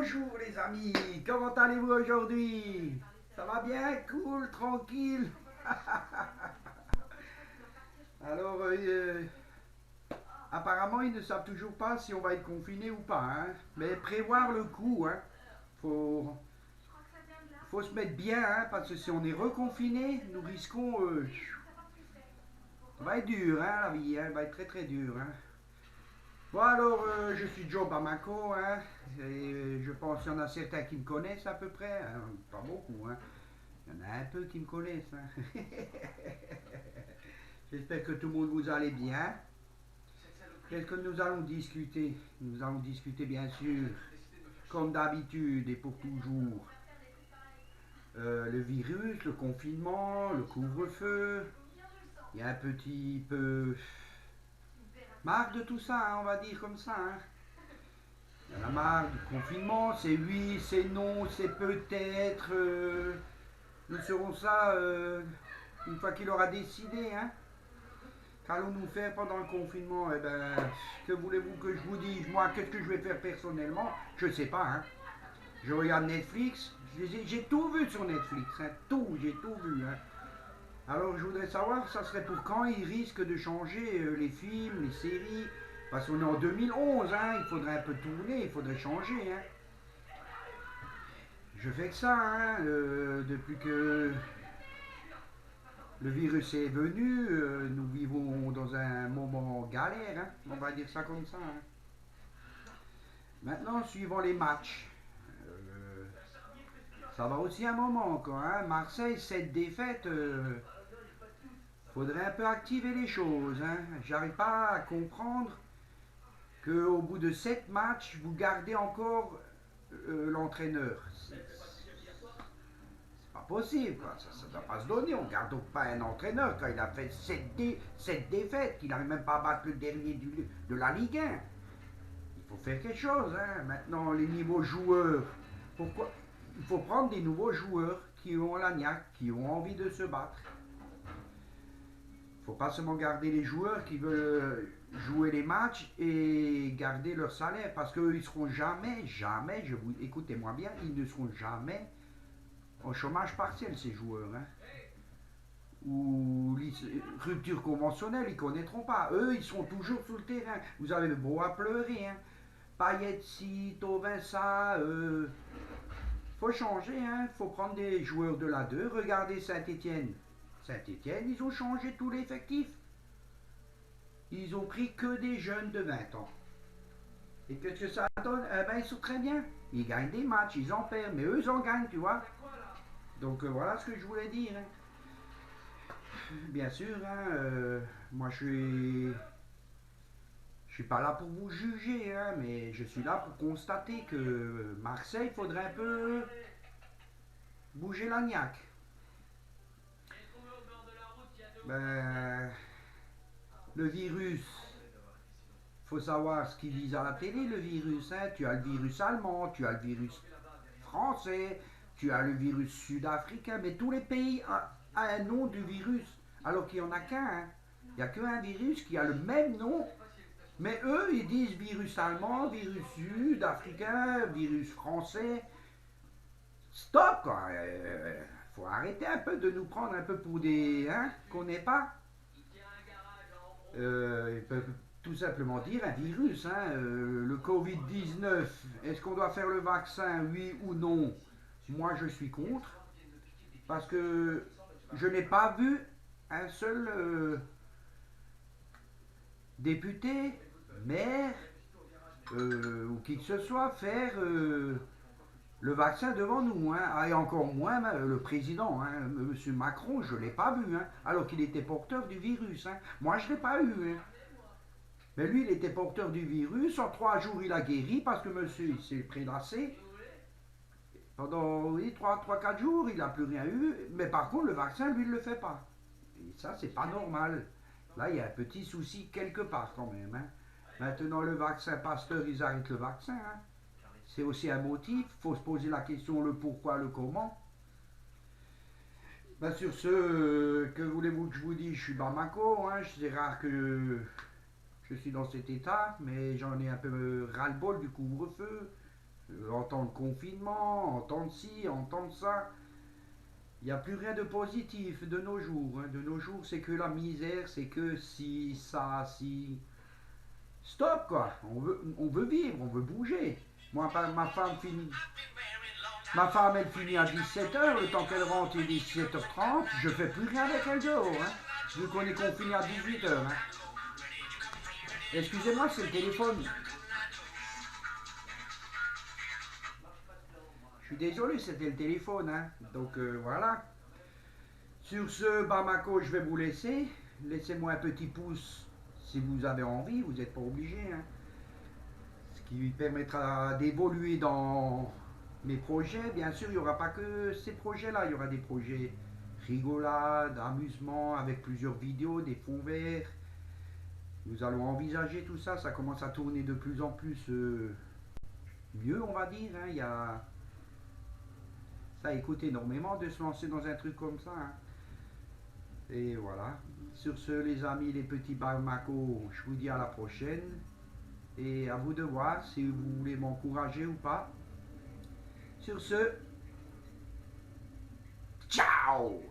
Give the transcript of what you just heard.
Bonjour les amis, comment allez-vous aujourd'hui? Ça va bien? Cool, tranquille. Alors, apparemment, ils ne savent toujours pas si on va être confiné ou pas, hein. Mais prévoir le coup, hein. Faut, faut se mettre bien, hein, parce que si on est reconfiné, nous risquons. Ça va être dur, hein, la vie, hein, elle va être très très dure, hein. Bon alors, je suis Joe Bamako, hein, et je pense qu'il y en a certains qui me connaissent à peu près, hein, pas beaucoup, hein. Il y en a un peu qui me connaissent, hein. J'espère que tout le monde vous allez bien. Qu'est-ce que nous allons discuter? Nous allons discuter bien sûr, comme d'habitude et pour toujours, le virus, le confinement, le couvre-feu. Il y a un petit peu marre de tout ça, hein, on va dire comme ça, hein. Il y en a marre du confinement, c'est oui, c'est non, c'est peut-être. Nous serons ça une fois qu'il aura décidé, hein. Qu'allons-nous faire pendant le confinement? Eh ben, que voulez-vous que je vous dise? Moi, qu'est-ce que je vais faire personnellement? Je ne sais pas, hein. Je regarde Netflix, j'ai tout vu sur Netflix, hein. Tout, j'ai tout vu, hein. Alors, je voudrais savoir, ça serait pour quand ils risquent de changer les films, les séries. Parce qu'on est en 2011, hein. Il faudrait un peu tourner, il faudrait changer, hein. Je fais que ça, hein, depuis que le virus est venu, nous vivons dans un moment galère, hein, on va dire ça comme ça, hein. Maintenant, suivant les matchs, euh, ça va aussi un moment encore, hein. Marseille, cette défaite, faudrait un peu activer les choses, hein. J'arrive pas à comprendre qu'au bout de 7 matchs, vous gardez encore l'entraîneur. Pas possible, quoi. Ça ne doit pas se donner. On ne garde donc pas un entraîneur quand il a fait 7 défaites, qu'il n'arrive même pas à battre le dernier de la Ligue 1. Il faut faire quelque chose, hein. Maintenant, les niveaux joueurs, pourquoi il faut prendre des nouveaux joueurs qui ont la niaque, qui ont envie de se battre. Il ne faut pas seulement garder les joueurs qui veulent jouer les matchs et garder leur salaire, parce qu'eux, ils seront jamais, jamais, écoutez-moi bien, ils ne seront jamais au chômage partiel, ces joueurs, hein. Ou rupture conventionnelle, ils ne connaîtront pas. Eux, ils seront toujours sur le terrain. Vous avez beau à pleurer, hein. Payet ci, Tovin ça. Faut changer, hein. Faut prendre des joueurs de la 2. Regardez Saint-Étienne. Saint-Étienne, ils ont changé tout l'effectif. Ils ont pris que des jeunes de 20 ans. Et qu'est-ce que ça donne? Eh ben, ils sont très bien. Ils gagnent des matchs, ils en perdent, mais eux, ils en gagnent, tu vois. Donc voilà ce que je voulais dire, hein. Bien sûr, hein, moi je suis pas là pour vous juger, hein, mais je suis là pour constater que Marseille faudrait un peu bouger la niaque. Ben, le virus, faut savoir ce qu'ils disent à la télé, le virus, hein. Tu as le virus allemand, tu as le virus français, tu as le virus sud-africain, mais tous les pays ont un nom du virus, alors qu'il n'y en a qu'un, hein. Il n'y a qu'un virus qui a le même nom. Mais eux, ils disent virus allemand, virus sud-africain, virus français. Stop, quoi. Faut arrêter un peu de nous prendre un peu pour des... Hein, qu'on n'est pas. Ils peuvent tout simplement dire un virus, hein. Le Covid-19, est-ce qu'on doit faire le vaccin, oui ou non? Moi, je suis contre. Parce que je n'ai pas vu un seul député, maire, ou qui que ce soit faire le vaccin devant nous, hein. Et encore moins le président, hein. Monsieur Macron, je ne l'ai pas vu, hein, alors qu'il était porteur du virus, hein. Moi, je ne l'ai pas eu, hein. Mais lui, il était porteur du virus. En 3 jours, il a guéri parce que monsieur il s'est prélassé. Pendant oui, 3-4 jours, il n'a plus rien eu. Mais par contre, le vaccin, lui, il ne le fait pas. Et ça, c'est pas normal. Là, il y a un petit souci quelque part quand même, hein. Maintenant, le vaccin Pasteur, ils arrêtent le vaccin, hein. C'est aussi un motif. Il faut se poser la question, le pourquoi, le comment. Ben, sur ce, que voulez-vous que je vous dise? Je suis Bamako, hein. C'est rare que je suis dans cet état, mais j'en ai un peu ras-le-bol du couvre-feu. entendre confinement, entendre ci, entendre ça. Il n'y a plus rien de positif de nos jours. Hein. De nos jours, c'est que la misère, c'est que si, ça, si. Stop quoi. On veut vivre, on veut bouger. Moi, ma femme, elle finit à 17h. Le temps qu'elle rentre, il est 17h30. Je fais plus rien avec elle dehors. Hein. Vu qu'on est confiné à 18h. Hein. Excusez-moi, c'est le téléphone. Je suis désolé, c'était le téléphone. Hein. Donc voilà. Sur ce, Bamako, je vais vous laisser. Laissez-moi un petit pouce si vous avez envie. Vous n'êtes pas obligé. Hein. Ce qui lui permettra d'évoluer dans mes projets. Bien sûr, il n'y aura pas que ces projets-là. Il y aura des projets rigolades, amusement, avec plusieurs vidéos, des fonds verts. Nous allons envisager tout ça. Ça commence à tourner de plus en plus mieux, on va dire. Hein. Ça coûte énormément de se lancer dans un truc comme ça. Hein. Et voilà. Sur ce, les amis, les petits Bamako, je vous dis à la prochaine. Et à vous de voir si vous voulez m'encourager ou pas. Sur ce, ciao